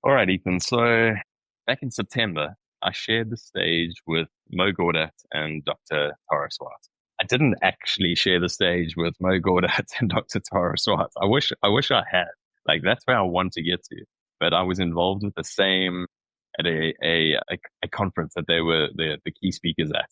All right, Ethan. So back in September, I shared the stage with Mo Gaudat and Dr. Tara Swart. I didn't actually share the stage with Mo Gaudat and Dr. Tara Swart. I wish I had. Like that's where I want to get to. But I was involved with the same at a conference that they were the key speakers at.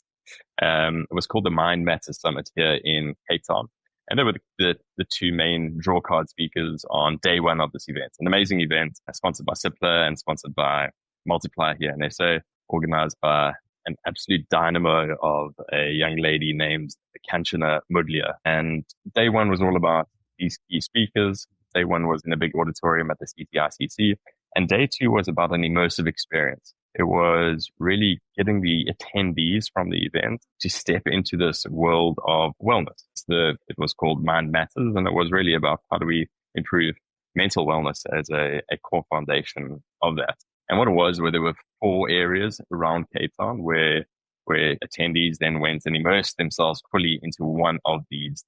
It was called the Mind Matter Summit here in Cape Town. And they were the two main draw card speakers on day one of this event. An amazing event sponsored by Cipla and sponsored by Multiply here in SA, organized by an absolute dynamo of a young lady named Kanchana Mudlia. And day one was all about these key speakers. Day one was in a big auditorium at the CTICC. And day two was about an immersive experience. It was really getting the attendees from the event to step into this world of wellness. It was called Mind Matters, and it was really about how do we improve mental wellness as a core foundation of that. And what it was, where there were four areas around Cape Town where attendees then went and immersed themselves fully into one of these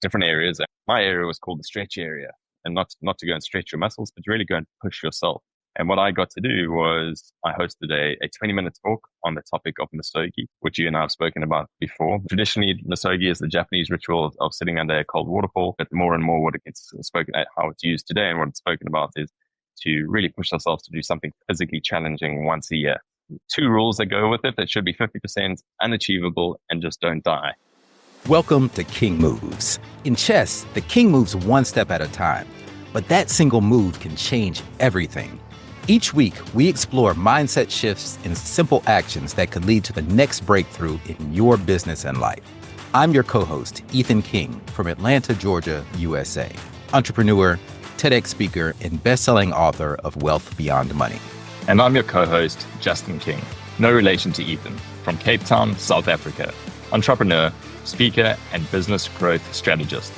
different areas. My area was called the stretch area, and not to go and stretch your muscles, but to really go and push yourself. And what I got to do was I hosted a 20-minute talk on the topic of misogi, which you and I have spoken about before. Traditionally, misogi is the Japanese ritual of sitting under a cold waterfall, but more and more what it gets spoken at, how it's used today and what it's spoken about is to really push ourselves to do something physically challenging once a year. Two rules that go with it that should be 50% unachievable and just don't die. Welcome to King Moves. In chess, the king moves one step at a time, but that single move can change everything. Each week, we explore mindset shifts and simple actions that could lead to the next breakthrough in your business and life. I'm your co-host, Ethan King, from Atlanta, Georgia, USA. Entrepreneur, TEDx speaker, and best-selling author of Wealth Beyond Money. And I'm your co-host, Justin King, no relation to Ethan, from Cape Town, South Africa. Entrepreneur, speaker, and business growth strategist.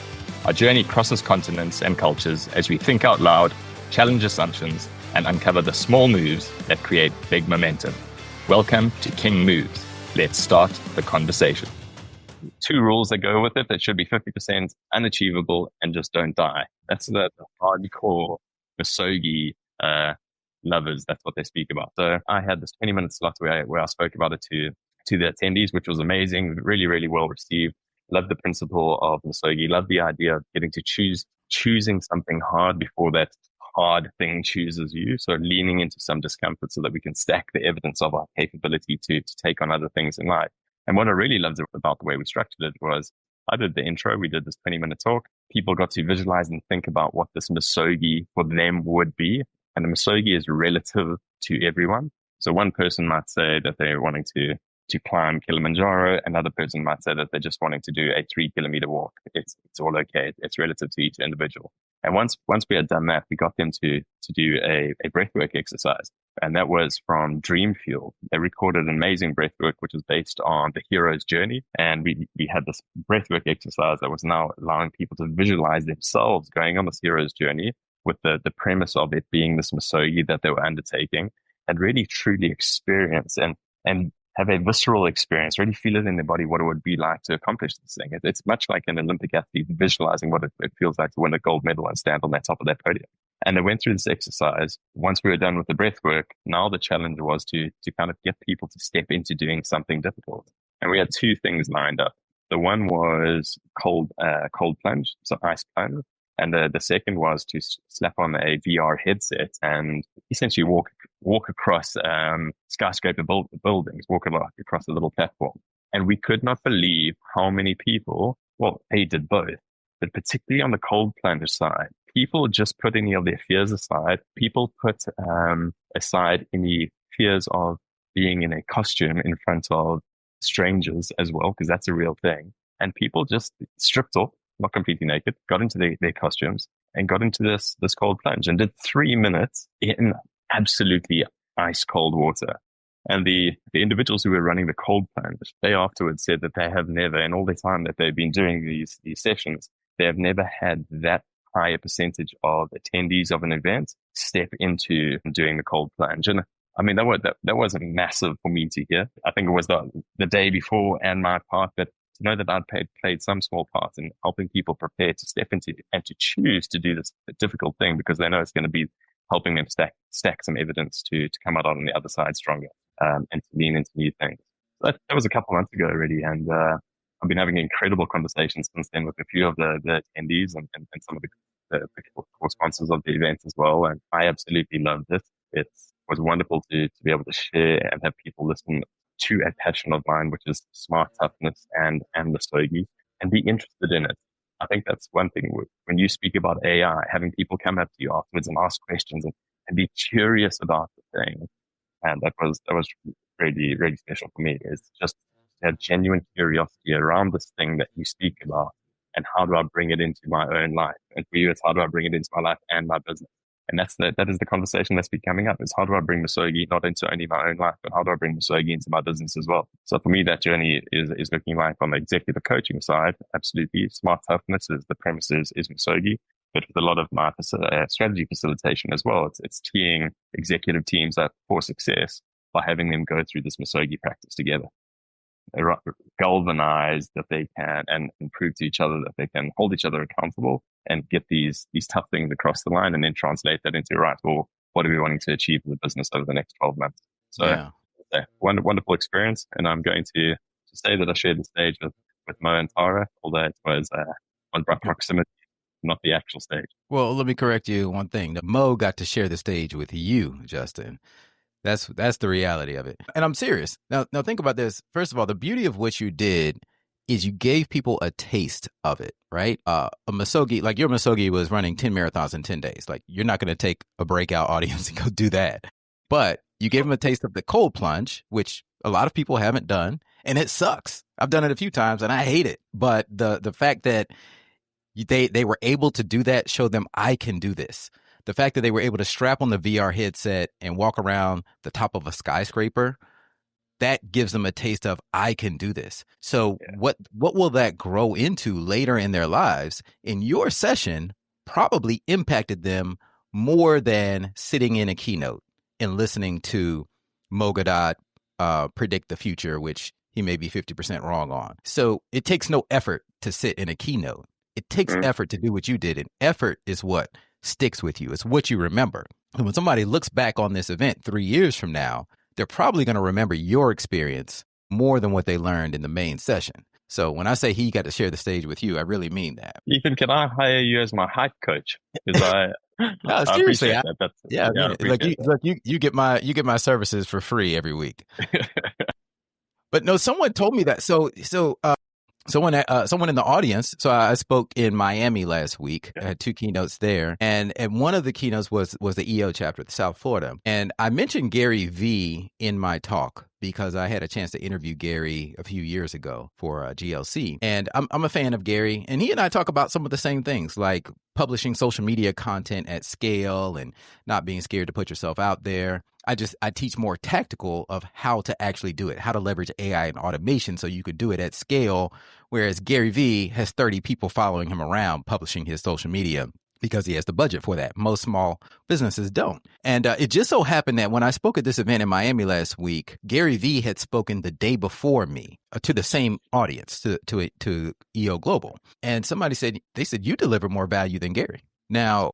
Our journey crosses continents and cultures as we think out loud, challenge assumptions, and uncover the small moves that create big momentum. Welcome to King Moves. Let's start the conversation. Two rules that go with it that should be 50% unachievable and just don't die. That's the hardcore misogi lovers. That's what they speak about. So I had this 20-minute slot where I spoke about it to the attendees, which was amazing, really, really well received. Loved the principle of misogi, loved the idea of getting to choosing something hard before that hard thing chooses you. So leaning into some discomfort so that we can stack the evidence of our capability to take on other things in life. And what I really loved about the way we structured it was I did the intro, we did this 20-minute talk. People got to visualize and think about what this misogi for them would be. And the misogi is relative to everyone. So one person might say that they're wanting to climb Kilimanjaro. Another person might say that they're just wanting to do a 3-kilometer walk. It's all okay. It's relative to each individual. And once we had done that, we got them to do a breathwork exercise. And that was from Dream Fuel. They recorded an amazing breathwork, which was based on the hero's journey. And we had this breathwork exercise that was now allowing people to visualize themselves going on this hero's journey with the premise of it being this misogi that they were undertaking and really truly experience and have a visceral experience, really feel it in their body, what it would be like to accomplish this thing. It's much like an Olympic athlete visualizing what it feels like to win a gold medal and stand on that top of that podium. And they went through this exercise. Once we were done with the breath work, now the challenge was to kind of get people to step into doing something difficult. And we had two things lined up. The one was cold plunge, so ice plunge. And the second was to slap on a VR headset and essentially walk across skyscraper buildings, walk across a little platform. And we could not believe how many people, well, they did both, but particularly on the cold plunge side, people just put any of their fears aside. People put aside any fears of being in a costume in front of strangers as well, because that's a real thing. And people just stripped off, not completely naked, got into their costumes and got into this cold plunge and did 3 minutes in absolutely ice cold water. And the individuals who were running the cold plunge, they afterwards said that they have never, in all the time that they've been doing these sessions, they have never had that higher percentage of attendees of an event step into doing the cold plunge. And I mean, that wasn't massive for me to hear. I think it was the day before and my part, but to know that I'd played some small part in helping people prepare to step into and to choose to do this difficult thing because they know it's going to be helping them stack some evidence to come out on the other side stronger, and to lean into new things. That was a couple months ago already, and I've been having incredible conversations since then with a few of the attendees and some of the core sponsors of the event as well. And I absolutely loved it. It was wonderful to be able to share and have people listen to a passion of mine, which is smart toughness and misogi, and be interested in it. I think that's one thing when you speak about AI, having people come up to you afterwards and ask questions and be curious about the thing. And that was really, really special for me. It's just to have genuine curiosity around this thing that you speak about, and how do I bring it into my own life? And for you, it's how do I bring it into my life and my business? And that is the conversation that's been coming up, is how do I bring misogi not into only my own life, but how do I bring misogi into my business as well? So for me, that journey is looking like on the executive coaching side, absolutely. Smart toughness is the premise is misogi, but with a lot of my strategy facilitation as well. It's teeing executive teams up for success by having them go through this misogi practice together. Galvanize that they can, and prove to each other that they can hold each other accountable and get these tough things across the line, and then translate that into, right, well, what are we wanting to achieve in the business over the next 12 months? So yeah, wonderful experience. And I'm going to say that I shared the stage with Mo and Tara, although it was on proximity, not the actual stage. Well, let me correct you one thing. Mo got to share the stage with you, Justin. That's the reality of it. And I'm serious. Now think about this. First of all, the beauty of what you did is you gave people a taste of it, right? A misogi, like your misogi was running 10 marathons in 10 days. Like, you're not going to take a breakout audience and go do that. But you gave them a taste of the cold plunge, which a lot of people haven't done. And it sucks. I've done it a few times and I hate it. But the fact that they were able to do that showed them, I can do this. The fact that they were able to strap on the VR headset and walk around the top of a skyscraper, that gives them a taste of, I can do this. So what will that grow into later in their lives? In your session, probably impacted them more than sitting in a keynote and listening to Mo Gadot predict the future, which he may be 50% wrong on. So it takes no effort to sit in a keynote. It takes effort to do what you did, and effort is what sticks with you. It's what you remember. And when somebody looks back on this event 3 years from now, they're probably going to remember your experience more than what they learned in the main session. So when I say he got to share the stage with you, I really mean that. Ethan, can I hire you as my hype coach? Because no, seriously, I appreciate that. You get my services for free every week. But no, someone told me that. Someone in the audience. So I spoke in Miami last week. I had 2 keynotes there, and one of the keynotes was the EO chapter of South Florida. And I mentioned Gary V in my talk because I had a chance to interview Gary a few years ago for GLC, and I'm a fan of Gary. And he and I talk about some of the same things, like publishing social media content at scale and not being scared to put yourself out there. I teach more tactical of how to actually do it, how to leverage AI and automation so you could do it at scale. Whereas Gary V has 30 people following him around publishing his social media because he has the budget for that. Most small businesses don't. And it just so happened that when I spoke at this event in Miami last week, Gary V had spoken the day before me to the same audience, to EO Global. And somebody said, you deliver more value than Gary. Now,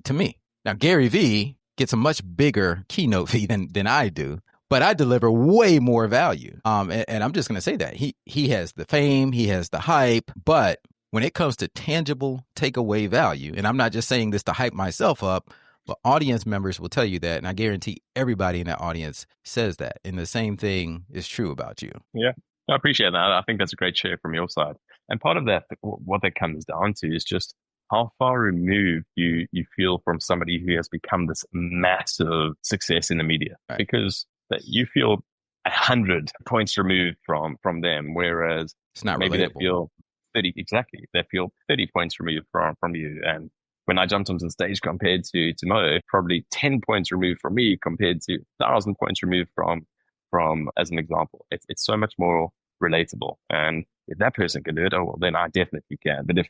to me. Now, Gary V gets a much bigger keynote fee than I do, but I deliver way more value. And I'm just going to say that he has the fame, he has the hype, but when it comes to tangible takeaway value, and I'm not just saying this to hype myself up, but audience members will tell you that, and I guarantee everybody in that audience says that. And the same thing is true about you. Yeah, I appreciate that. I think that's a great share from your side. And part of that, what that comes down to is just how far removed you feel from somebody who has become this massive success in the media, right? Because that you feel 100 points removed from them, whereas it's not maybe relatable. They feel 30 exactly. They feel 30 points removed from you. And when I jumped onto the stage compared to Mo, probably 10 points removed from me compared to 1,000 points removed from as an example. It's so much more relatable. And if that person can do it, oh well, then I definitely can. But if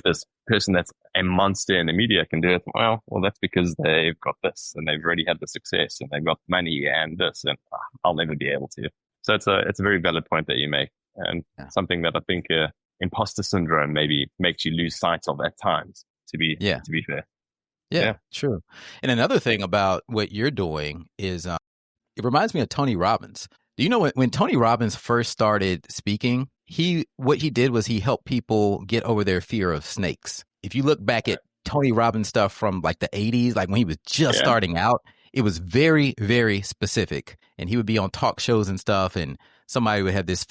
this person that's a monster in the media can do it, well, that's because they've got this and they've already had the success and they've got money and this, and I'll never be able to. So it's a very valid point that you make, and something that I think imposter syndrome maybe makes you lose sight of at times. To be fair. Yeah, true. And another thing about what you're doing is it reminds me of Tony Robbins. Do you know when Tony Robbins first started speaking, what he did was he helped people get over their fear of snakes. If you look back at Tony Robbins stuff from like the 80s, like when he was just starting out, it was very, very specific. And he would be on talk shows and stuff, and somebody would have this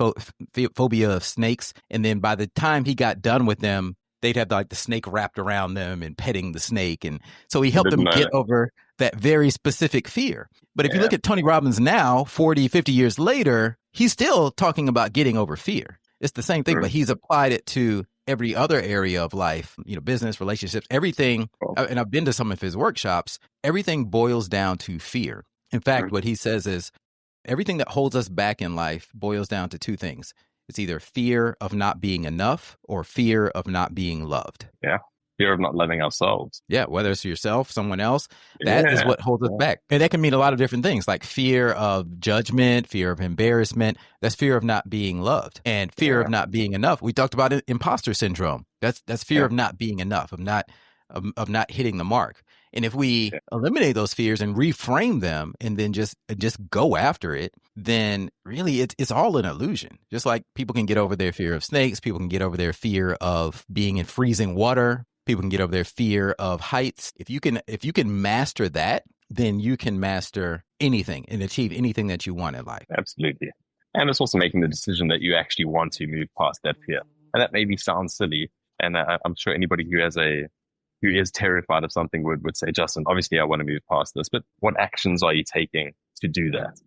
phobia of snakes. And then by the time he got done with them, they'd have like the snake wrapped around them and petting the snake. And so he helped them get over that very specific fear. But if you look at Tony Robbins now, 40, 50 years later, he's still talking about getting over fear. It's the same thing, but he's applied it to every other area of life, business, relationships, everything. And I've been to some of his workshops. Everything boils down to fear. In fact, what he says is everything that holds us back in life boils down to two things. It's either fear of not being enough or fear of not being loved. Yeah. Fear of not loving ourselves. Yeah. Whether it's yourself, someone else, that is what holds us back. And that can mean a lot of different things, like fear of judgment, fear of embarrassment. That's fear of not being loved, and fear of not being enough. We talked about imposter syndrome. That's fear of not being enough, of not hitting the mark. And if we eliminate those fears and reframe them and then just go after it, then really it's all an illusion. Just like people can get over their fear of snakes, people can get over their fear of being in freezing water, people can get over their fear of heights. If you can master that, then you can master anything and achieve anything that you want in life. Absolutely. And it's also making the decision that you actually want to move past that fear. And that maybe sounds silly. And I'm sure anybody who is terrified of something would say, Justin, obviously I want to move past this, but what actions are you taking to do that?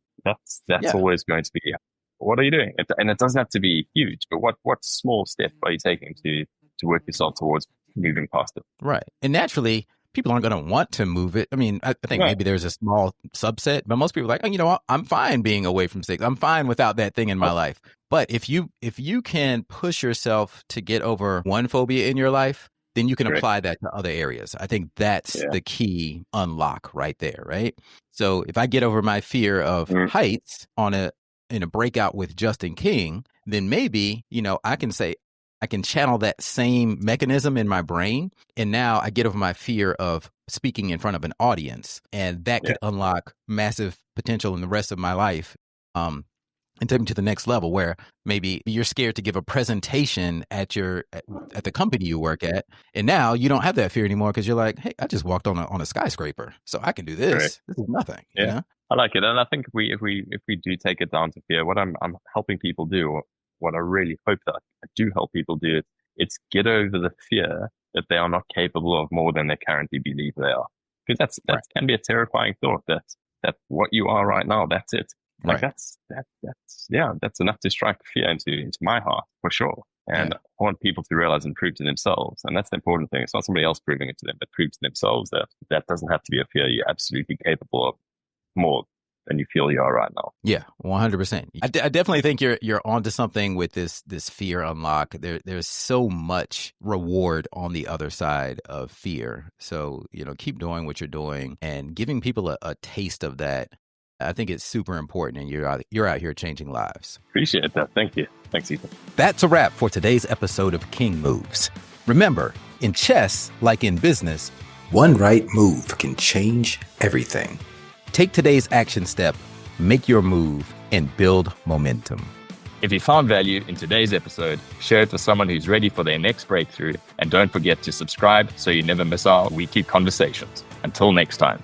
That's always going to be, what are you doing? And it doesn't have to be huge, but what small step are you taking to work yourself towards moving past it? Right. And naturally, people aren't going to want to move it. I mean, I think maybe there's a small subset, but most people are like, I'm fine being away from snakes. I'm fine without that thing in my life. But if you can push yourself to get over one phobia in your life, then you can apply that to other areas. I think that's the key unlock right there, right? So if I get over my fear of heights in a breakout with Justin King, then maybe, I can channel that same mechanism in my brain. And now I get over my fear of speaking in front of an audience. And that could unlock massive potential in the rest of my life. And take me to the next level where maybe you're scared to give a presentation at the company you work at. And now you don't have that fear anymore because you're like, hey, I just walked on a skyscraper, so I can do this. Right. This is nothing. Yeah. I like it. And I think if we do take it down to fear, what I'm helping people do, or what I really hope that I do help people do, it's get over the fear that they are not capable of more than they currently believe they are. Because that can be a terrifying thought that what you are right now, that's it. Like that's enough to strike fear into my heart for sure. And I want people to realize and prove to themselves. And that's the important thing. It's not somebody else proving it to them, but prove to themselves that doesn't have to be a fear. You're absolutely capable of more than you feel you are right now. Yeah, 100%. I definitely think you're onto something with this fear unlock. There's so much reward on the other side of fear. So, keep doing what you're doing and giving people a taste of that. I think it's super important, and you're out here changing lives. Appreciate that. Thank you. Thanks, Ethan. That's a wrap for today's episode of King Moves. Remember, in chess, like in business, one right move can change everything. Take today's action step, make your move, and build momentum. If you found value in today's episode, share it with someone who's ready for their next breakthrough, and don't forget to subscribe so you never miss our weekly conversations. Until next time.